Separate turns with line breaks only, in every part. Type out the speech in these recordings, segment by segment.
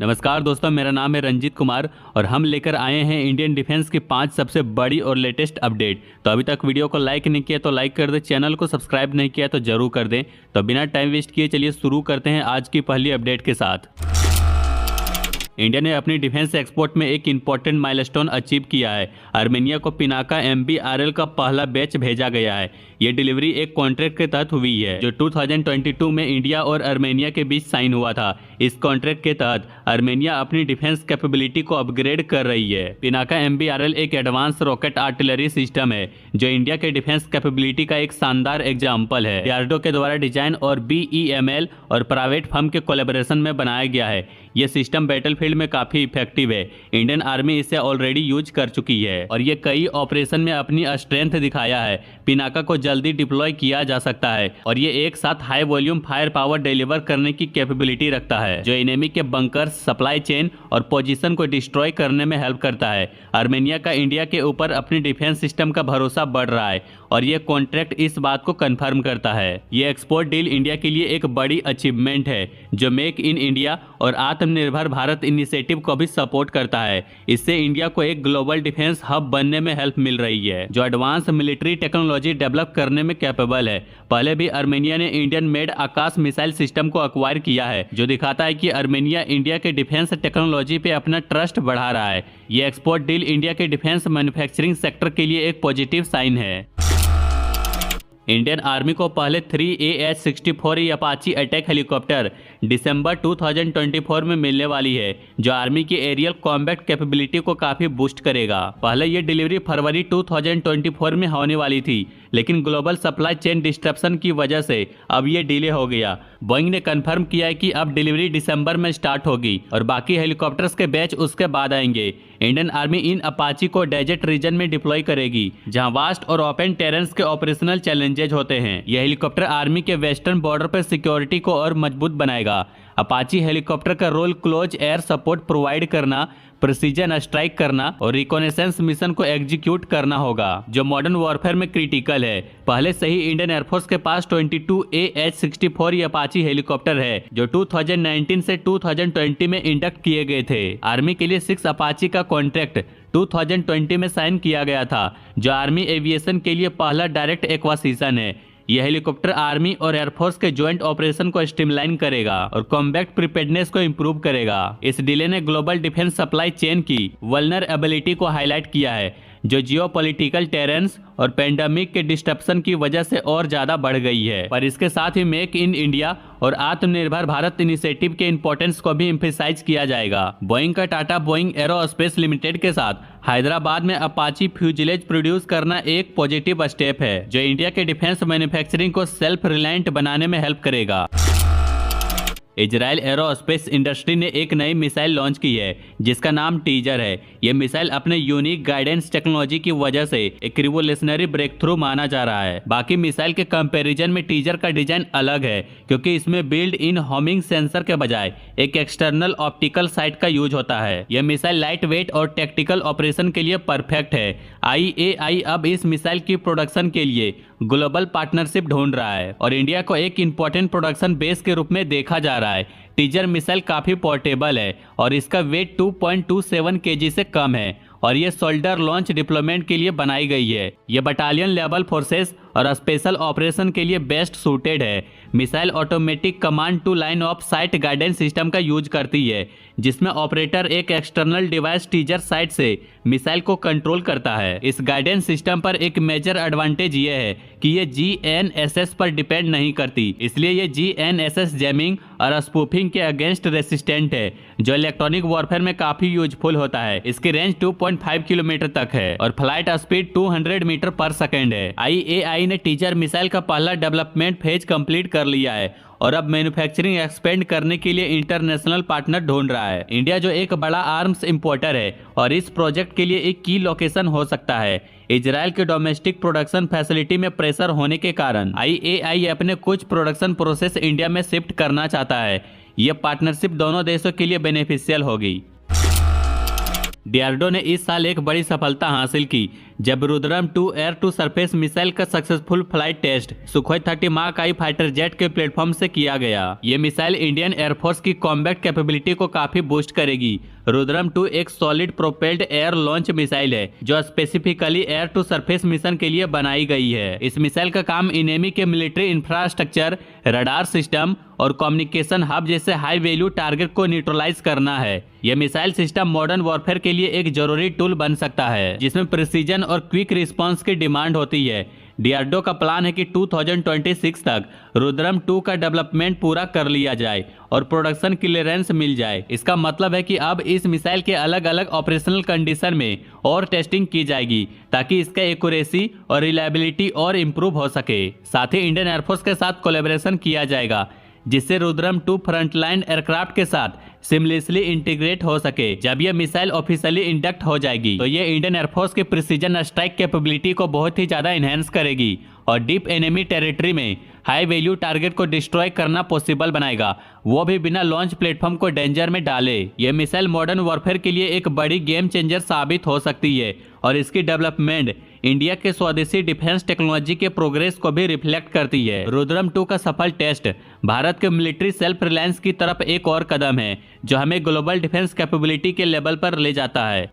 नमस्कार दोस्तों, मेरा नाम है रंजीत कुमार और हम लेकर आए हैं इंडियन डिफेंस की 5 सबसे बड़ी और लेटेस्ट अपडेट। तो अभी तक वीडियो को लाइक नहीं किया तो लाइक कर दें, चैनल को सब्सक्राइब नहीं किया तो जरूर कर दें। तो बिना टाइम वेस्ट किए चलिए शुरू करते हैं आज की पहली अपडेट के साथ। इंडिया ने अपनी डिफेंस एक्सपोर्ट में एक इंपॉर्टेंट माइलस्टोन अचीव किया है। आर्मेनिया को पिनाका MBRL का पहला बैच भेजा गया है। ये डिलीवरी एक कॉन्ट्रैक्ट के तहत हुई है जो 2022 में इंडिया और आर्मेनिया के बीच साइन हुआ था। इस कॉन्ट्रैक्ट के तहत आर्मेनिया अपनी डिफेंस कैपेबिलिटी को अपग्रेड कर रही है। पिनाका MBRL एक एडवांस रॉकेट आर्टिलरी सिस्टम है जो इंडिया के डिफेंस कैपेबिलिटी का एक शानदार एग्जाम्पल है। डीआरडीओ के द्वारा डिजाइन और BEML और प्राइवेट फर्म के कोलैबोरेशन में बनाया गया है। यह सिस्टम बैटलफील्ड में काफी इफेक्टिव है। इंडियन आर्मी इसे ऑलरेडी यूज कर चुकी है और ये कई ऑपरेशन में अपनी स्ट्रेंथ दिखाया है। पिनाका को जल्दी डिप्लॉय किया जा सकता है और ये एक साथ high volume fire power deliver करने की कैपेबिलिटी रखता है जो एनिमी के बंकर्स, सप्लाई चेन और पोजीशन को डिस्ट्रॉय करने में हेल्प करता है। आर्मेनिया का इंडिया के ऊपर अपनी डिफेंस सिस्टम का भरोसा बढ़ रहा है और ये कॉन्ट्रैक्ट इस बात को कंफर्म करता है। ये एक्सपोर्ट डील इंडिया के लिए एक बड़ी अचीवमेंट है जो मेक इन इंडिया और आत्मनिर्भर भारत इनिशिएटिव को भी सपोर्ट करता है। इससे इंडिया को एक ग्लोबल डिफेंस हब बनने में हेल्प मिल रही है जो एडवांस मिलिट्री टेक्नोलॉजी डेवलप करने में कैपेबल है। पहले भी आर्मेनिया ने इंडियन मेड आकाश मिसाइल सिस्टम को अक्वायर किया है जो दिखाता है कि आर्मेनिया इंडिया के डिफेंस टेक्नोलॉजी पे अपना ट्रस्ट बढ़ा रहा है। ये एक्सपोर्ट डील इंडिया के डिफेंस मैन्युफैक्चरिंग सेक्टर के लिए एक पॉजिटिव साइन है। इंडियन आर्मी को पहले 3 AH-64 अपाची अटैक हेलीकॉप्टर दिसंबर 2024 में मिलने वाली है जो आर्मी की एरियल कॉम्बैट कैपेबिलिटी को काफी बूस्ट करेगा। पहले ये डिलीवरी फरवरी 2024 में होने वाली थी लेकिन ग्लोबल सप्लाई चेन डिस्ट्रप्शन की वजह से अब ये डिले हो गया। बोइंग ने कंफर्म किया है कि अब डिलीवरी दिसंबर में स्टार्ट होगी और बाकी हेलीकॉप्टर्स के बैच उसके बाद आएंगे। इंडियन आर्मी इन अपाची को डेजर्ट रीजन में डिप्लॉय करेगी जहां वास्ट और ओपन टेरेंस के ऑपरेशनल चैलेंजेज होते हैं। यह हेलीकॉप्टर आर्मी के वेस्टर्न बॉर्डर पर सिक्योरिटी को और मजबूत बनाएगा। अपाची हेलीकॉप्टर का role close air support provide करना, प्रिसीजन स्ट्राइक करना और रिकॉनेसेंस मिशन को एग्जीक्यूट करना होगा जो मॉडर्न वॉरफेयर में क्रिटिकल है। पहले से ही इंडियन एयरफोर्स के पास 22 AH-64 अपाची हेलीकॉप्टर है जो 2019 से 2020 में इंडक्ट किए गए थे। आर्मी के लिए 6 अपाची का कॉन्ट्रैक्ट 2020 में साइन किया गया था जो आर्मी एविएशन के लिए पहला डायरेक्ट एक्वाजिशन है। यह हेलीकॉप्टर आर्मी और एयरफोर्स के ज्वाइंट ऑपरेशन को स्ट्रीमलाइन करेगा और कॉम्बैट प्रिपेयर्डनेस को इंप्रूव करेगा। इस डिले ने ग्लोबल डिफेंस सप्लाई चेन की वल्नरेबिलिटी को हाईलाइट किया है जो जियोपॉलिटिकल टेरेंस और पेंडेमिक के डिस्ट्रप्शन की वजह से और ज्यादा बढ़ गई है। पर इसके साथ ही मेक इन इंडिया और आत्मनिर्भर भारत इनिशिएटिव के इंपॉर्टेंस को भी एम्फेसाइज किया जाएगा। बोइंग का टाटा बोइंग एरोस्पेस लिमिटेड के साथ हैदराबाद में अपाची फ्यूजिलेज प्रोड्यूस करना एक पॉजिटिव स्टेप है जो इंडिया के डिफेंस मैन्युफैक्चरिंग को सेल्फ रिलायंट बनाने में हेल्प करेगा। इजराइल एरोस्पेस इंडस्ट्री ने एक नई मिसाइल लॉन्च की है जिसका नाम टीजर है। यह मिसाइल अपने यूनिक गाइडेंस टेक्नोलॉजी की वजह से एक रिवोल्यूशनरी ब्रेक थ्रू माना जा रहा है। बाकी मिसाइल के कंपैरिजन में टीजर का डिजाइन अलग है क्योंकि इसमें बिल्ड इन होमिंग सेंसर के बजाय एक एक्सटर्नल ऑप्टिकल साइट का यूज होता है। यह मिसाइल लाइट वेट और टैक्टिकल ऑपरेशन के लिए परफेक्ट है। IAI अब इस मिसाइल की प्रोडक्शन के लिए ग्लोबल पार्टनरशिप ढूंढ रहा है और इंडिया को एक इंपॉर्टेंट प्रोडक्शन बेस के रूप में देखा जा रहा है। टीजर मिसाइल काफी पोर्टेबल है और इसका वेट 2.27 kg से कम है और ये सोल्डर लॉन्च डिप्लॉयमेंट के लिए बनाई गई है। ये बटालियन लेवल फोर्सेस और स्पेशल ऑपरेशन के लिए बेस्ट सूटेड है। Missile automatic command to line of sight guidance system का यूज करती है जिसमें ऑपरेटर एक एक्सटर्नल डिवाइस टीजर साइट से मिसाइल को कंट्रोल करता है। इस गाइडेंस सिस्टम पर एक मेजर एडवांटेज ये है कि ये GNSS पर डिपेंड नहीं करती, इसलिए ये GNSS जैमिंग और स्पूफिंग के अगेंस्ट रेसिस्टेंट है जो इलेक्ट्रॉनिक वॉरफेयर में काफी यूजफुल होता है। इसकी रेंज 2.5 किलोमीटर तक है और फ्लाइट स्पीड 200 मीटर पर सेकेंड है। IAI ने टीजर मिसाइल का पहला डेवलपमेंट फेज कंप्लीट कर लिया है और अब मैन्युफैक्चरिंग एक्सपेंड करने के लिए इंटरनेशनल पार्टनर ढूंढ रहा है। इंडिया जो एक बड़ा आर्म्स इंपोर्टर है और इस प्रोजेक्ट के लिए एक की लोकेशन हो सकता है। इजराइल के डोमेस्टिक प्रोडक्शन फैसिलिटी में प्रेशर होने के कारण IAI अपने कुछ प्रोडक्शन प्रोसेस इंडिया में शिफ्ट करना चाहता है। यह पार्टनरशिप दोनों देशों के लिए बेनिफिशियल होगी। डीआरडीओ ने इस साल एक बड़ी सफलता हासिल की जब Rudram 2 air to surface missile का successful flight test Sukhoi 30 mark I fighter jet के प्लेटफॉर्म से किया गया। ये मिसाइल इंडियन एयरफोर्स की कॉम्बैट कैपेबिलिटी को काफी बूस्ट करेगी। रुद्रम 2 एक solid propelled air launch missile है जो specifically air to surface mission के लिए बनाई गई है। इस मिसाइल का काम एनिमी के मिलिट्री इंफ्रास्ट्रक्चर, रडार सिस्टम और कम्युनिकेशन हब जैसे हाई वैल्यू टारगेट को न्यूट्रलाइज करना है। यह मिसाइल सिस्टम मॉडर्न वॉरफेयर के लिए एक जरूरी टूल बन सकता है जिसमें प्रिसीजन और क्विक रिस्पांस की डिमांड होती है। डीआरडीओ का प्लान है कि 2026 तक रुद्रम 2 का डेवलपमेंट पूरा कर लिया जाए और प्रोडक्शन क्लियरेंस मिल जाए। इसका मतलब है कि अब इस मिसाइल के अलग अलग ऑपरेशनल कंडीशन में और टेस्टिंग की जाएगी ताकि इसका एक्यूरेसी और रिलायबिलिटी और इम्प्रूव हो सके। साथ ही इंडियन एयरफोर्स के साथ कोलैबोरेशन किया जाएगा जिससे रुद्रम 2 फ्रंटलाइन एयरक्राफ्ट के साथ सिमलेसली इंटीग्रेट हो सके। जब यह मिसाइल ऑफिशियली इंडक्ट हो जाएगी तो ये इंडियन एयरफोर्स की प्रिसीजन स्ट्राइक कैपेबिलिटी को बहुत ही ज्यादा एनहेंस करेगी और डीप एनिमी टेरिटरी में हाई वैल्यू टारगेट को डिस्ट्रॉय करना पॉसिबल बनाएगा, वो भी बिना लॉन्च प्लेटफॉर्म को डेंजर में डाले। ये मिसाइल मॉडर्न वॉरफेयर के लिए एक बड़ी गेम चेंजर साबित हो सकती है और इसकी डेवलपमेंट इंडिया के स्वदेशी डिफेंस टेक्नोलॉजी के प्रोग्रेस को भी रिफ्लेक्ट करती है। रुद्रम 2 का सफल टेस्ट भारत के मिलिट्री सेल्फ रिलायंस की तरफ एक और कदम है जो हमें ग्लोबल डिफेंस कैपेबिलिटी के लेवल पर ले जाता है।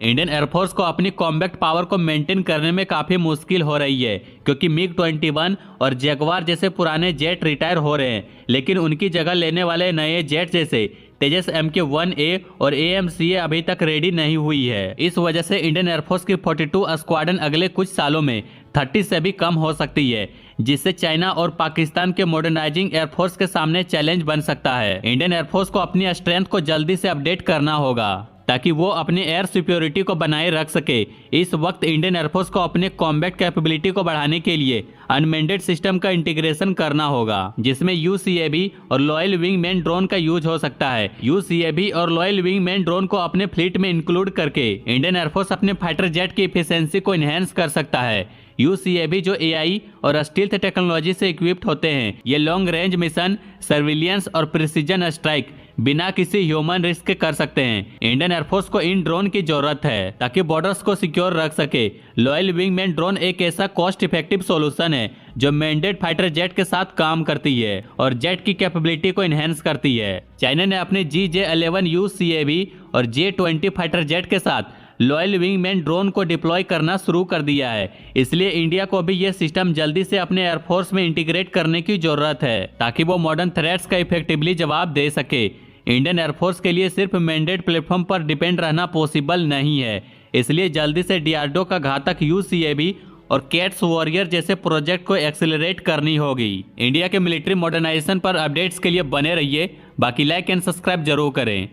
इंडियन एयरफोर्स को अपनी कॉम्बैट पावर को मेंटेन करने में काफी मुश्किल हो रही है क्योंकि MiG-21 और जैगवार जैसे पुराने जेट रिटायर हो रहे हैं, लेकिन उनकी जगह लेने वाले नए जेट जैसे तेजस MK-1A और AMCA अभी तक रेडी नहीं हुई है। इस वजह से इंडियन एयरफोर्स की 42 स्क्वाड्रन अगले कुछ सालों में 30 से भी कम हो सकती है, जिससे चाइना और पाकिस्तान के मॉडर्नाइजिंग एयरफोर्स के सामने चैलेंज बन सकता है। इंडियन एयरफोर्स को अपनी स्ट्रेंथ को जल्दी से अपडेट करना होगा ताकि वो अपनी एयर सिक्योरिटी को बनाए रख सके। इस वक्त इंडियन एयरफोर्स को अपने कॉम्बैट कैपेबिलिटी को बढ़ाने के लिए अनमेंडेड सिस्टम का इंटीग्रेशन करना होगा जिसमें UCAV और लॉयल विंगमैन ड्रोन का यूज हो सकता है। UCAV और लॉयल विंगमैन ड्रोन को अपने फ्लीट में इंक्लूड करके इंडियन एयरफोर्स अपने फाइटर जेट की इफिशियंसी को इनहेंस कर सकता है। UCAV जो AI और स्टील्थ टेक्नोलॉजी से इक्विप्ड होते हैं, ये लॉन्ग रेंज मिशन, सर्विलियंस और प्रिसीजन स्ट्राइक बिना किसी ह्यूमन रिस्क के कर सकते हैं। इंडियन एयरफोर्स को इन ड्रोन की जरूरत है ताकि बॉर्डर्स को सिक्योर रख सके। लॉयल विंगमैन ड्रोन एक ऐसा कॉस्ट इफेक्टिव सॉल्यूशन है जो मैंडेट फाइटर जेट के साथ काम करती है और जेट की कैपेबिलिटी को इनहेंस करती है। चाइना ने अपने GJ-11 UCAV और J-20 फाइटर जेट के साथ लॉयल विंगमैन ड्रोन को डिप्लॉय करना शुरू कर दिया है, इसलिए इंडिया को भी यह सिस्टम जल्दी से अपने एयरफोर्स में इंटीग्रेट करने की जरूरत है ताकि वो मॉडर्न थ्रेट्स का इफेक्टिवली जवाब दे सके। इंडियन एयरफोर्स के लिए सिर्फ मैंडेट प्लेटफॉर्म पर डिपेंड रहना पॉसिबल नहीं है, इसलिए जल्दी से डीआरडीओ का घातक UCAV और कैट्स वॉरियर जैसे प्रोजेक्ट को एक्सेलरेट करनी होगी। इंडिया के मिलिट्री मॉडर्नाइजेशन पर अपडेट्स के लिए बने रहिए, बाकी लाइक एंड सब्सक्राइब जरूर करें।